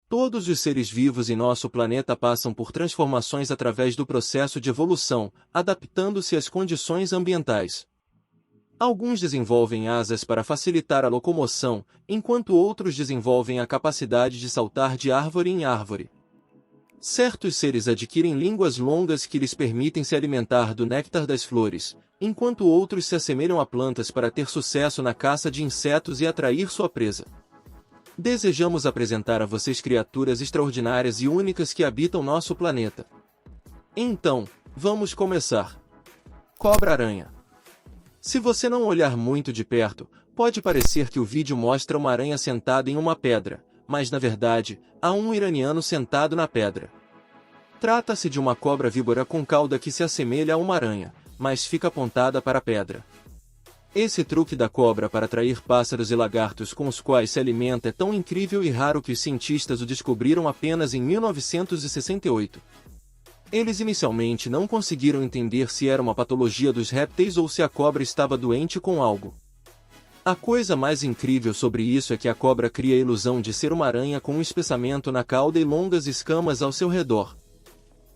Todos os seres vivos em nosso planeta passam por transformações através do processo de evolução, adaptando-se às condições ambientais. Alguns desenvolvem asas para facilitar a locomoção, enquanto outros desenvolvem a capacidade de saltar de árvore em árvore. Certos seres adquirem línguas longas que lhes permitem se alimentar do néctar das flores, enquanto outros se assemelham a plantas para ter sucesso na caça de insetos e atrair sua presa. Desejamos apresentar a vocês criaturas extraordinárias e únicas que habitam nosso planeta. Então, vamos começar. Cobra-aranha. Se você não olhar muito de perto, pode parecer que o vídeo mostra uma aranha sentada em uma pedra, mas na verdade, há um iraniano sentado na pedra. Trata-se de uma cobra víbora com cauda que se assemelha a uma aranha, mas fica apontada para a pedra. Esse truque da cobra para atrair pássaros e lagartos com os quais se alimenta é tão incrível e raro que os cientistas o descobriram apenas em 1968. Eles inicialmente não conseguiram entender se era uma patologia dos répteis ou se a cobra estava doente com algo. A coisa mais incrível sobre isso é que a cobra cria a ilusão de ser uma aranha com um espessamento na cauda e longas escamas ao seu redor.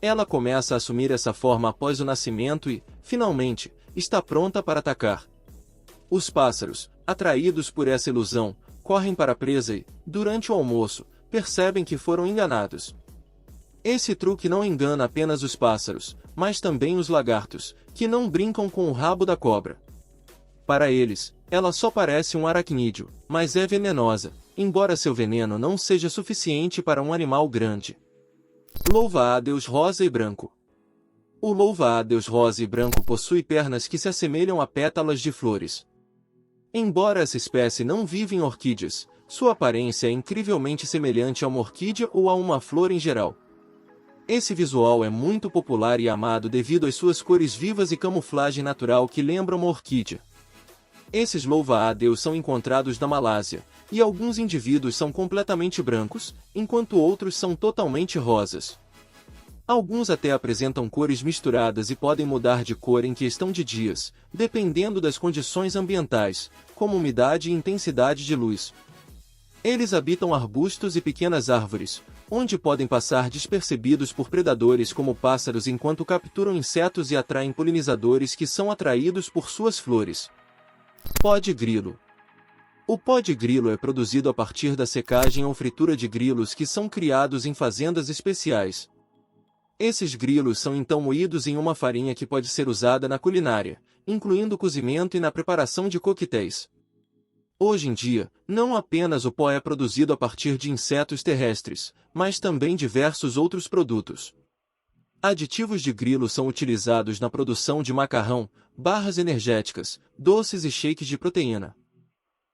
Ela começa a assumir essa forma após o nascimento e, finalmente, está pronta para atacar. Os pássaros, atraídos por essa ilusão, correm para a presa e, durante o almoço, percebem que foram enganados. Esse truque não engana apenas os pássaros, mas também os lagartos, que não brincam com o rabo da cobra. Para eles, ela só parece um aracnídeo, mas é venenosa, embora seu veneno não seja suficiente para um animal grande. Louva-a-Deus rosa e branco. O louva-a-Deus rosa e branco possui pernas que se assemelham a pétalas de flores. Embora essa espécie não viva em orquídeas, sua aparência é incrivelmente semelhante a uma orquídea ou a uma flor em geral. Esse visual é muito popular e amado devido às suas cores vivas e camuflagem natural que lembram uma orquídea. Esses louva-a-Deus são encontrados na Malásia, e alguns indivíduos são completamente brancos, enquanto outros são totalmente rosas. Alguns até apresentam cores misturadas e podem mudar de cor em questão de dias, dependendo das condições ambientais, como umidade e intensidade de luz. Eles habitam arbustos e pequenas árvores, onde podem passar despercebidos por predadores como pássaros enquanto capturam insetos e atraem polinizadores que são atraídos por suas flores. Pó de grilo. O pó de grilo é produzido a partir da secagem ou fritura de grilos que são criados em fazendas especiais. Esses grilos são então moídos em uma farinha que pode ser usada na culinária, incluindo o cozimento e na preparação de coquetéis. Hoje em dia, não apenas o pó é produzido a partir de insetos terrestres, mas também diversos outros produtos. Aditivos de grilo são utilizados na produção de macarrão, barras energéticas, doces e shakes de proteína.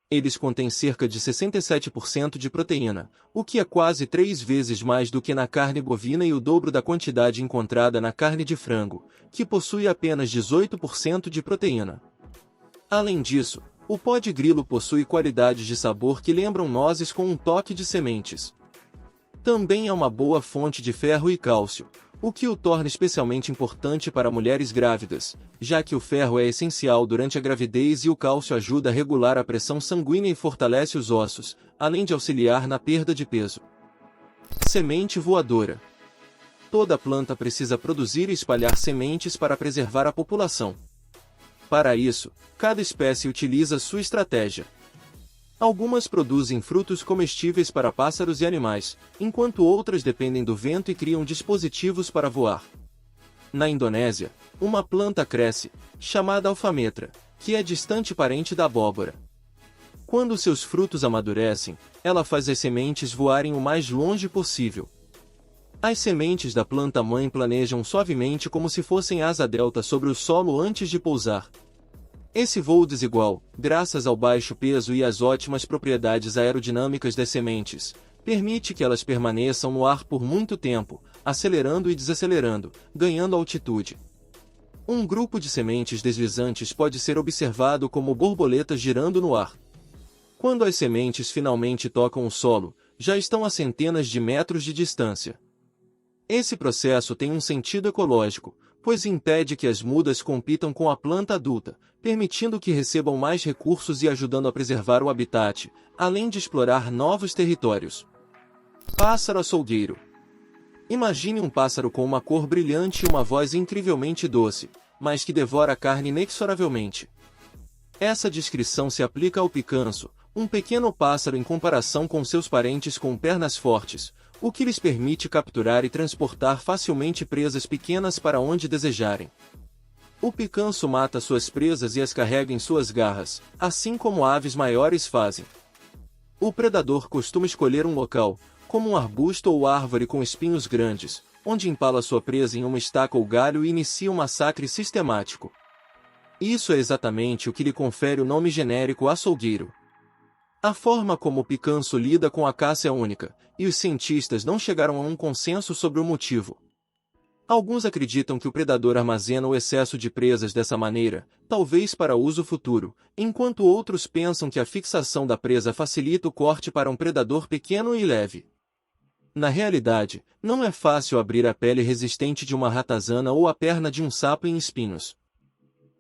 Eles contêm cerca de 67% de proteína, o que é quase 3 vezes mais do que na carne bovina e o dobro da quantidade encontrada na carne de frango, que possui apenas 18% de proteína. Além disso, o pó de grilo possui qualidades de sabor que lembram nozes com um toque de sementes. Também é uma boa fonte de ferro e cálcio, o que o torna especialmente importante para mulheres grávidas, já que o ferro é essencial durante a gravidez e o cálcio ajuda a regular a pressão sanguínea e fortalece os ossos, além de auxiliar na perda de peso. Semente voadora. Toda planta precisa produzir e espalhar sementes para preservar a população. Para isso, cada espécie utiliza sua estratégia. Algumas produzem frutos comestíveis para pássaros e animais, enquanto outras dependem do vento e criam dispositivos para voar. Na Indonésia, uma planta cresce, chamada alfametra, que é distante parente da abóbora. Quando seus frutos amadurecem, ela faz as sementes voarem o mais longe possível. As sementes da planta-mãe planejam suavemente como se fossem asa delta sobre o solo antes de pousar. Esse voo desigual, graças ao baixo peso e às ótimas propriedades aerodinâmicas das sementes, permite que elas permaneçam no ar por muito tempo, acelerando e desacelerando, ganhando altitude. Um grupo de sementes deslizantes pode ser observado como borboletas girando no ar. Quando as sementes finalmente tocam o solo, já estão a centenas de metros de distância. Esse processo tem um sentido ecológico, pois impede que as mudas compitam com a planta adulta, permitindo que recebam mais recursos e ajudando a preservar o habitat, além de explorar novos territórios. Pássaro açougueiro. Imagine um pássaro com uma cor brilhante e uma voz incrivelmente doce, mas que devora a carne inexoravelmente. Essa descrição se aplica ao picanço, um pequeno pássaro em comparação com seus parentes com pernas fortes, o que lhes permite capturar e transportar facilmente presas pequenas para onde desejarem. O picanço mata suas presas e as carrega em suas garras, assim como aves maiores fazem. O predador costuma escolher um local, como um arbusto ou árvore com espinhos grandes, onde empala sua presa em uma estaca ou galho e inicia um massacre sistemático. Isso é exatamente o que lhe confere o nome genérico açougueiro. A forma como o picanço lida com a caça é única, e os cientistas não chegaram a um consenso sobre o motivo. Alguns acreditam que o predador armazena o excesso de presas dessa maneira, talvez para uso futuro, enquanto outros pensam que a fixação da presa facilita o corte para um predador pequeno e leve. Na realidade, não é fácil abrir a pele resistente de uma ratazana ou a perna de um sapo em espinhos.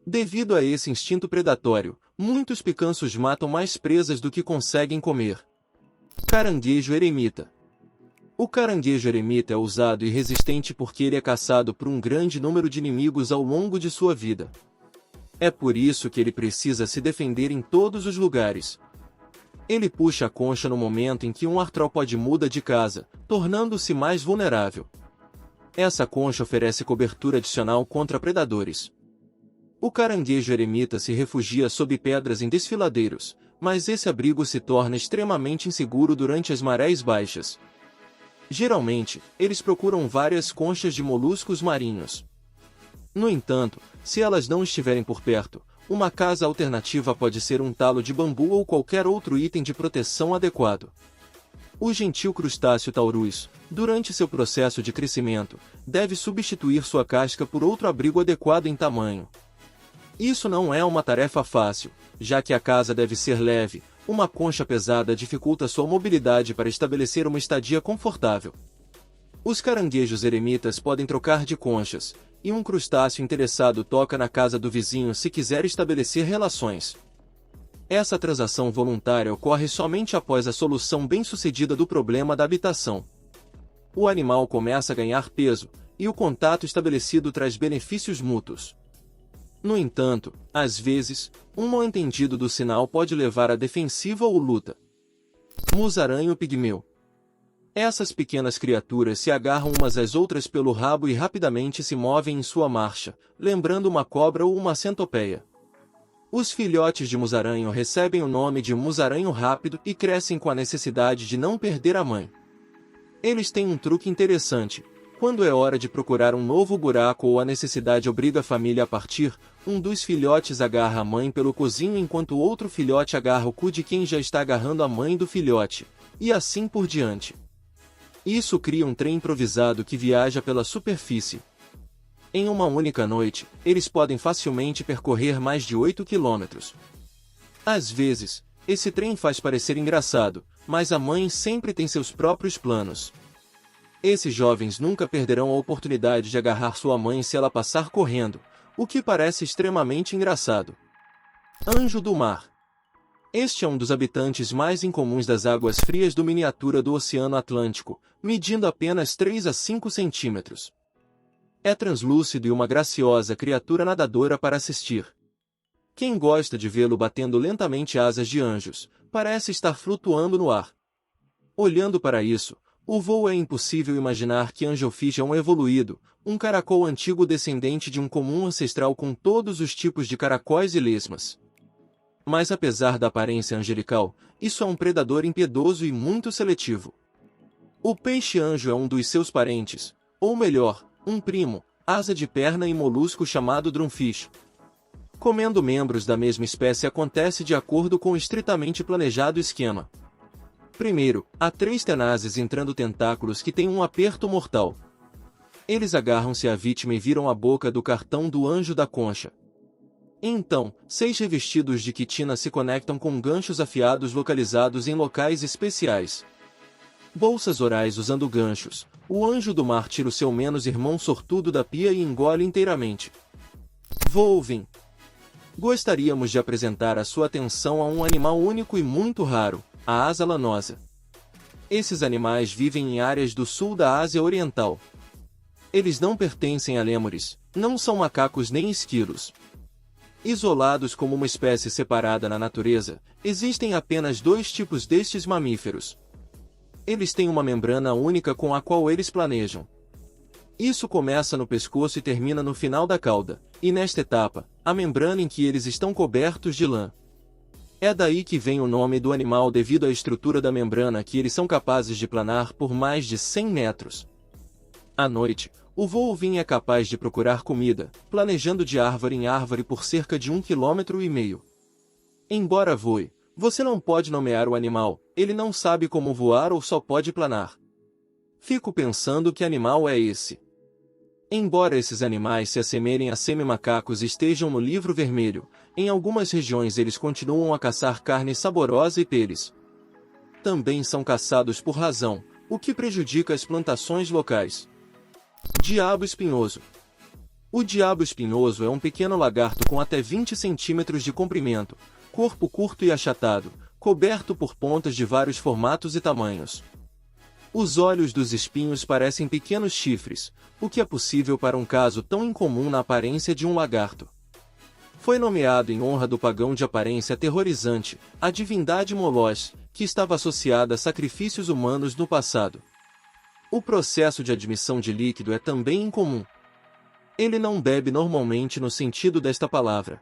Devido a esse instinto predatório, muitos picanços matam mais presas do que conseguem comer. Caranguejo eremita. O caranguejo eremita é ousado e resistente porque ele é caçado por um grande número de inimigos ao longo de sua vida. É por isso que ele precisa se defender em todos os lugares. Ele puxa a concha no momento em que um artrópode muda de casa, tornando-se mais vulnerável. Essa concha oferece cobertura adicional contra predadores. O caranguejo eremita se refugia sob pedras em desfiladeiros, mas esse abrigo se torna extremamente inseguro durante as marés baixas. Geralmente, eles procuram várias conchas de moluscos marinhos. No entanto, se elas não estiverem por perto, uma casa alternativa pode ser um talo de bambu ou qualquer outro item de proteção adequado. O gentil crustáceo taurus, durante seu processo de crescimento, deve substituir sua casca por outro abrigo adequado em tamanho. Isso não é uma tarefa fácil, já que a casa deve ser leve, uma concha pesada dificulta sua mobilidade para estabelecer uma estadia confortável. Os caranguejos eremitas podem trocar de conchas, e um crustáceo interessado toca na casa do vizinho se quiser estabelecer relações. Essa transação voluntária ocorre somente após a solução bem-sucedida do problema da habitação. O animal começa a ganhar peso, e o contato estabelecido traz benefícios mútuos. No entanto, às vezes, um mal-entendido do sinal pode levar à defensiva ou luta. Musaranho pigmeu. Essas pequenas criaturas se agarram umas às outras pelo rabo e rapidamente se movem em sua marcha, lembrando uma cobra ou uma centopeia. Os filhotes de musaranho recebem o nome de musaranho rápido e crescem com a necessidade de não perder a mãe. Eles têm um truque interessante. Quando é hora de procurar um novo buraco ou a necessidade obriga a família a partir, um dos filhotes agarra a mãe pelo cozinho enquanto o outro filhote agarra o cu de quem já está agarrando a mãe do filhote, e assim por diante. Isso cria um trem improvisado que viaja pela superfície. Em uma única noite, eles podem facilmente percorrer mais de 8 quilômetros. Às vezes, esse trem faz parecer engraçado, mas a mãe sempre tem seus próprios planos. Esses jovens nunca perderão a oportunidade de agarrar sua mãe se ela passar correndo, o que parece extremamente engraçado. Anjo do mar. Este é um dos habitantes mais incomuns das águas frias do miniatura do Oceano Atlântico, medindo apenas 3 a 5 centímetros. É translúcido e uma graciosa criatura nadadora para assistir. Quem gosta de vê-lo batendo lentamente asas de anjos, parece estar flutuando no ar. Olhando para isso, o voo é impossível imaginar que angelfish é um evoluído, um caracol antigo descendente de um comum ancestral com todos os tipos de caracóis e lesmas. Mas apesar da aparência angelical, isso é um predador impiedoso e muito seletivo. O peixe-anjo é um dos seus parentes, ou melhor, um primo, asa de perna e molusco chamado drumfish. Comendo membros da mesma espécie acontece de acordo com o estritamente planejado esquema. Primeiro, há 3 tenazes entrando tentáculos que têm um aperto mortal. Eles agarram-se à vítima e viram a boca do cartão do anjo da concha. Então, 6 revestidos de quitina se conectam com ganchos afiados localizados em locais especiais. Bolsas orais usando ganchos. O anjo do mar tira o seu menos irmão sortudo da pia e engole inteiramente. Volvem. Gostaríamos de apresentar a sua atenção a um animal único e muito raro, a asa lanosa. Esses animais vivem em áreas do sul da Ásia Oriental. Eles não pertencem a lêmures, não são macacos nem esquilos. Isolados como uma espécie separada na natureza, existem apenas dois tipos destes mamíferos. Eles têm uma membrana única com a qual eles planejam. Isso começa no pescoço e termina no final da cauda, e nesta etapa, a membrana em que eles estão cobertos de lã. É daí que vem o nome do animal devido à estrutura da membrana que eles são capazes de planar por mais de 100 metros. À noite, o vouvin é capaz de procurar comida, planejando de árvore em árvore por cerca de 1,5 km. Embora voe, você não pode nomear o animal, ele não sabe como voar ou só pode planar. Fico pensando que animal é esse. Embora esses animais se assemelhem a semi-macacos e estejam no livro vermelho, em algumas regiões eles continuam a caçar carne saborosa e peles. Também são caçados por razão, o que prejudica as plantações locais. Diabo espinhoso. O diabo espinhoso é um pequeno lagarto com até 20 centímetros de comprimento, corpo curto e achatado, coberto por pontas de vários formatos e tamanhos. Os olhos dos espinhos parecem pequenos chifres, o que é possível para um caso tão incomum na aparência de um lagarto. Foi nomeado em honra do pagão de aparência aterrorizante, a divindade Moloch, que estava associada a sacrifícios humanos no passado. O processo de admissão de líquido é também incomum. Ele não bebe normalmente no sentido desta palavra.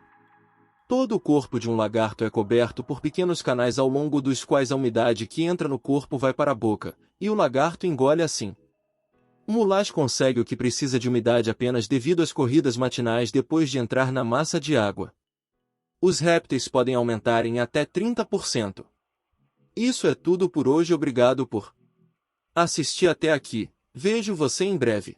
Todo o corpo de um lagarto é coberto por pequenos canais ao longo dos quais a umidade que entra no corpo vai para a boca, e o lagarto engole assim. O Moloch consegue o que precisa de umidade apenas devido às corridas matinais depois de entrar na massa de água. Os répteis podem aumentar em até 30%. Isso é tudo por hoje, obrigado por assistir até aqui, vejo você em breve.